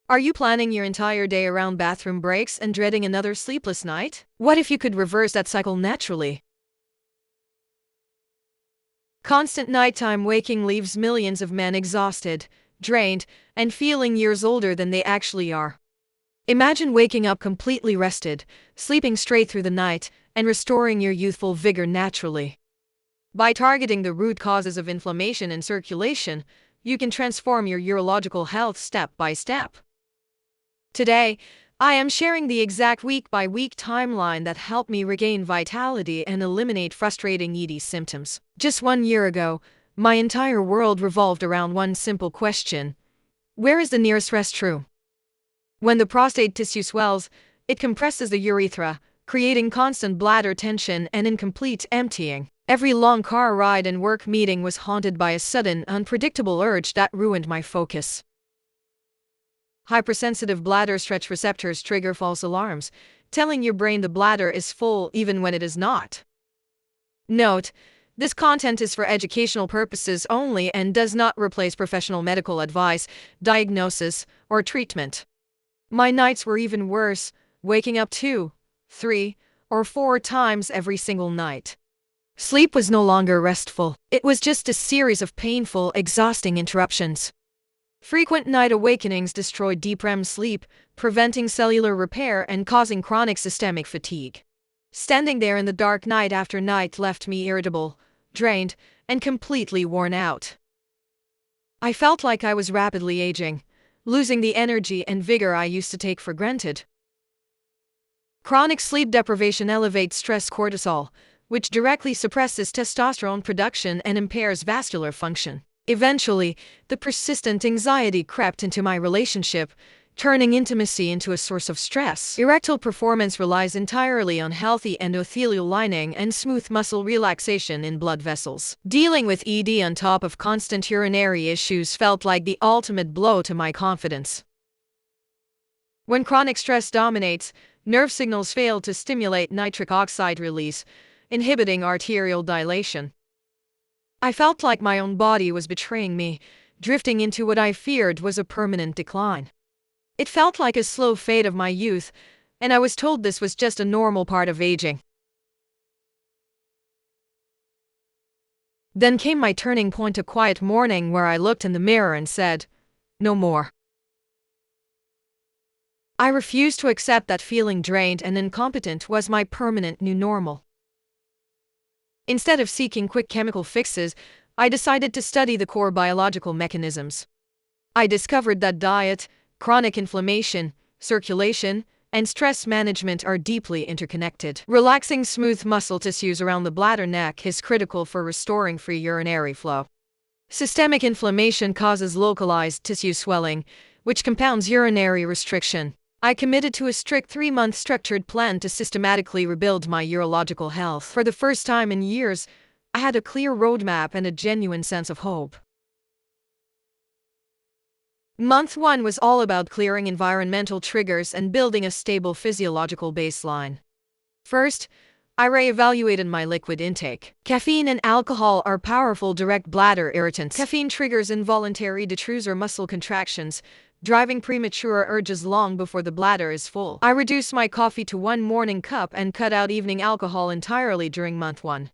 Are you planning your entire day around bathroom breaks and dreading another sleepless night? What if you could reverse that cycle naturally? Constant nighttime waking leaves millions of men exhausted, drained, and feeling years older than they actually are. Imagine waking up completely rested, sleeping straight through the night, and restoring your youthful vigor naturally. By targeting the root causes of inflammation and circulation, you can transform your urological health step by step. Today, I am sharing the exact week-by-week timeline that helped me regain vitality and eliminate frustrating ED symptoms. Just 1 year ago, my entire world revolved around one simple question: where is the nearest restroom? When the prostate tissue swells, it compresses the urethra, creating constant bladder tension and incomplete emptying. Every long car ride and work meeting was haunted by a sudden, unpredictable urge that ruined my focus. Hypersensitive bladder stretch receptors trigger false alarms, telling your brain the bladder is full even when it is not. Note: this content is for educational purposes only and does not replace professional medical advice, diagnosis, or treatment. My nights were even worse, waking up 2, 3, or 4 times every single night. Sleep was no longer restful. It was just a series of painful, exhausting interruptions. Frequent night awakenings destroyed deep REM sleep, preventing cellular repair and causing chronic systemic fatigue. Standing there in the dark night after night left me irritable, drained, and completely worn out. I felt like I was rapidly aging, losing the energy and vigor I used to take for granted. Chronic sleep deprivation elevates stress cortisol, which directly suppresses testosterone production and impairs vascular function. Eventually, the persistent anxiety crept into my relationship, turning intimacy into a source of stress. Erectile performance relies entirely on healthy endothelial lining and smooth muscle relaxation in blood vessels. Dealing with ED on top of constant urinary issues felt like the ultimate blow to my confidence. When chronic stress dominates, nerve signals fail to stimulate nitric oxide release, inhibiting arterial dilation. I felt like my own body was betraying me, drifting into what I feared was a permanent decline. It felt like a slow fade of my youth, and I was told this was just a normal part of aging. Then came my turning point, a quiet morning where I looked in the mirror and said, "No more." I refused to accept that feeling drained and incompetent was my permanent new normal. Instead of seeking quick chemical fixes, I decided to study the core biological mechanisms. I discovered that diet, chronic inflammation, circulation, and stress management are deeply interconnected. Relaxing smooth muscle tissues around the bladder neck is critical for restoring free urinary flow. Systemic inflammation causes localized tissue swelling, which compounds urinary restriction. I committed to a strict 3-month structured plan to systematically rebuild my urological health. For the first time in years, I had a clear roadmap and a genuine sense of hope. Month 1 was all about clearing environmental triggers and building a stable physiological baseline. First, I re-evaluated my liquid intake. Caffeine and alcohol are powerful direct bladder irritants. Caffeine triggers involuntary detrusor muscle contractions, driving premature urges long before the bladder is full. I reduced my coffee to 1 morning cup and cut out evening alcohol entirely during month 1.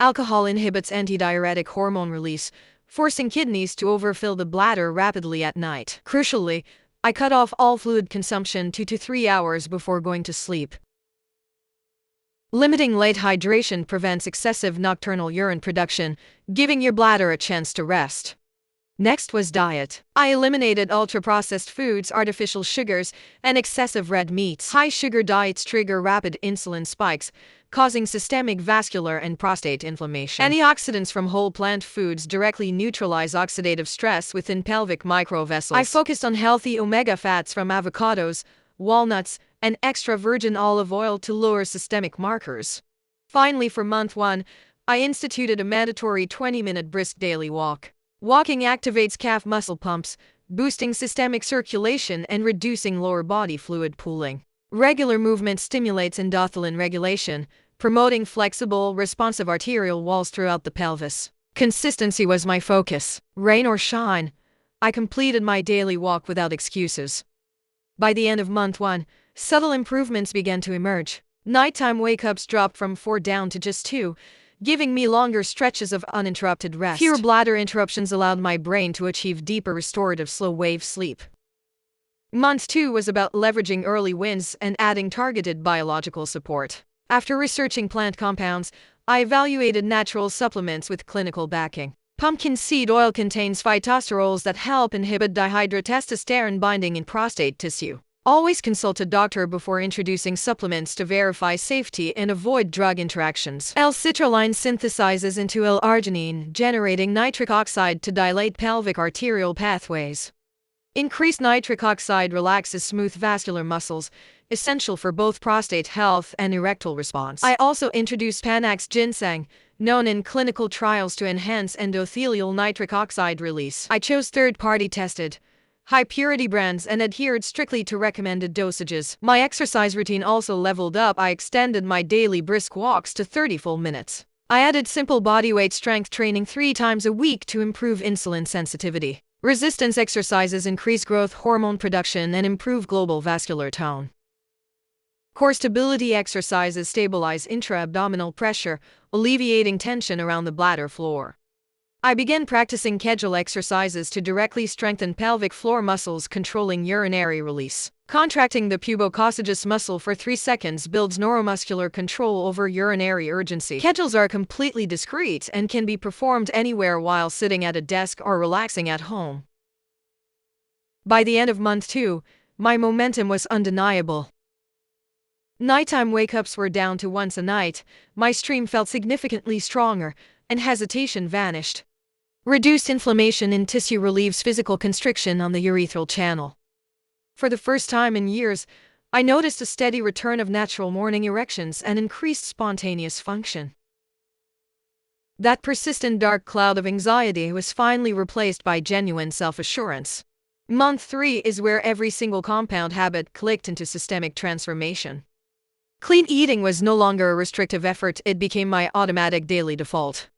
Alcohol inhibits antidiuretic hormone release, forcing kidneys to overfill the bladder rapidly at night. Crucially, I cut off all fluid consumption 2 to 3 hours before going to sleep. Limiting late hydration prevents excessive nocturnal urine production, giving your bladder a chance to rest. Next was diet. I eliminated ultra-processed foods, artificial sugars, and excessive red meats. High-sugar diets trigger rapid insulin spikes, causing systemic vascular and prostate inflammation. Antioxidants from whole plant foods directly neutralize oxidative stress within pelvic microvessels. I focused on healthy omega fats from avocados, walnuts, and extra virgin olive oil to lower systemic markers. Finally, for month 1, I instituted a mandatory 20-minute brisk daily walk. Walking activates calf muscle pumps, boosting systemic circulation and reducing lower body fluid pooling. Regular movement stimulates endothelin regulation, promoting flexible, responsive arterial walls throughout the pelvis. Consistency was my focus. Rain or shine, I completed my daily walk without excuses. By the end of month 1, subtle improvements began to emerge. Nighttime wake-ups dropped from 4 down to just 2, giving me longer stretches of uninterrupted rest. Fewer bladder interruptions allowed my brain to achieve deeper restorative slow-wave sleep. Month 2 was about leveraging early wins and adding targeted biological support. After researching plant compounds, I evaluated natural supplements with clinical backing. Pumpkin seed oil contains phytosterols that help inhibit dihydrotestosterone binding in prostate tissue. Always consult a doctor before introducing supplements to verify safety and avoid drug interactions. L-citrulline synthesizes into L-arginine, generating nitric oxide to dilate pelvic arterial pathways. Increased nitric oxide relaxes smooth vascular muscles, essential for both prostate health and erectile response. I also introduced Panax ginseng, known in clinical trials to enhance endothelial nitric oxide release. I chose third-party tested, high-purity brands and adhered strictly to recommended dosages. My exercise routine also leveled up. I extended my daily brisk walks to 30 full minutes. I added simple bodyweight strength training 3 times a week to improve insulin sensitivity. Resistance exercises increase growth hormone production and improve global vascular tone. Core stability exercises stabilize intra-abdominal pressure, alleviating tension around the bladder floor. I began practicing Kegel exercises to directly strengthen pelvic floor muscles, controlling urinary release. Contracting the pubococcygeus muscle for 3 seconds builds neuromuscular control over urinary urgency. Kegels are completely discreet and can be performed anywhere while sitting at a desk or relaxing at home. By the end of month 2, my momentum was undeniable. Nighttime wake-ups were down to once a night, my stream felt significantly stronger, and hesitation vanished. Reduced inflammation in tissue relieves physical constriction on the urethral channel. For the first time in years, I noticed a steady return of natural morning erections and increased spontaneous function. That persistent dark cloud of anxiety was finally replaced by genuine self-assurance. Month 3 is where every single compound habit clicked into systemic transformation. Clean eating was no longer a restrictive effort, it became my automatic daily default.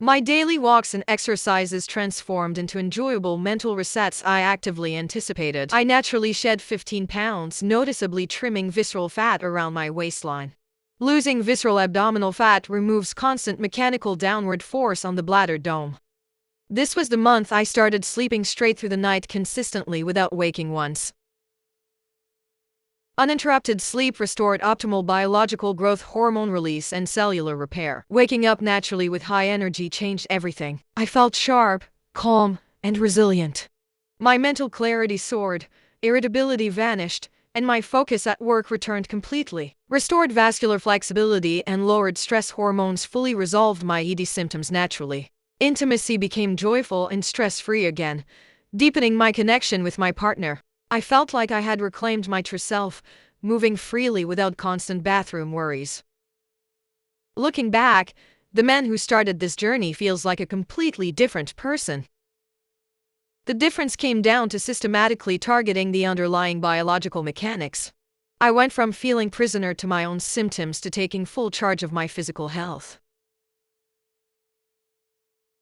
My daily walks and exercises transformed into enjoyable mental resets I actively anticipated. I naturally shed 15 pounds, noticeably trimming visceral fat around my waistline. Losing visceral abdominal fat removes constant mechanical downward force on the bladder dome. This was the month I started sleeping straight through the night consistently without waking once. Uninterrupted sleep restored optimal biological growth hormone release and cellular repair. Waking up naturally with high energy changed everything. I felt sharp, calm, and resilient. My mental clarity soared, irritability vanished, and my focus at work returned completely. Restored vascular flexibility and lowered stress hormones fully resolved my ED symptoms naturally. Intimacy became joyful and stress-free again, deepening my connection with my partner. I felt like I had reclaimed my true self, moving freely without constant bathroom worries. Looking back, the man who started this journey feels like a completely different person. The difference came down to systematically targeting the underlying biological mechanics. I went from feeling prisoner to my own symptoms to taking full charge of my physical health.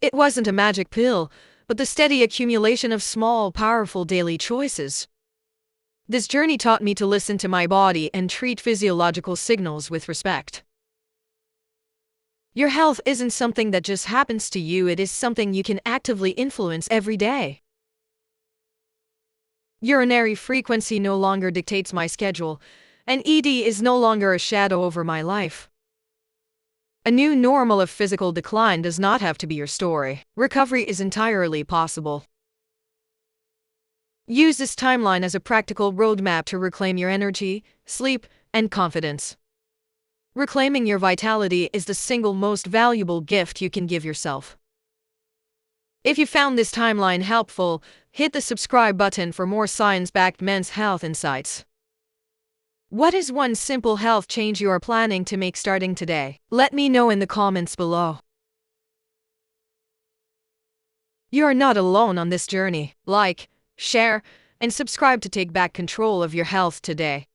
It wasn't a magic pill, but the steady accumulation of small, powerful daily choices. This journey taught me to listen to my body and treat physiological signals with respect. Your health isn't something that just happens to you, it is something you can actively influence every day. Urinary frequency no longer dictates my schedule, and ED is no longer a shadow over my life. A new normal of physical decline does not have to be your story. Recovery is entirely possible. Use this timeline as a practical roadmap to reclaim your energy, sleep, and confidence. Reclaiming your vitality is the single most valuable gift you can give yourself. If you found this timeline helpful, hit the subscribe button for more science-backed men's health insights. What is one simple health change you are planning to make starting today? Let me know in the comments below. You are not alone on this journey. Like, share, and subscribe to take back control of your health today.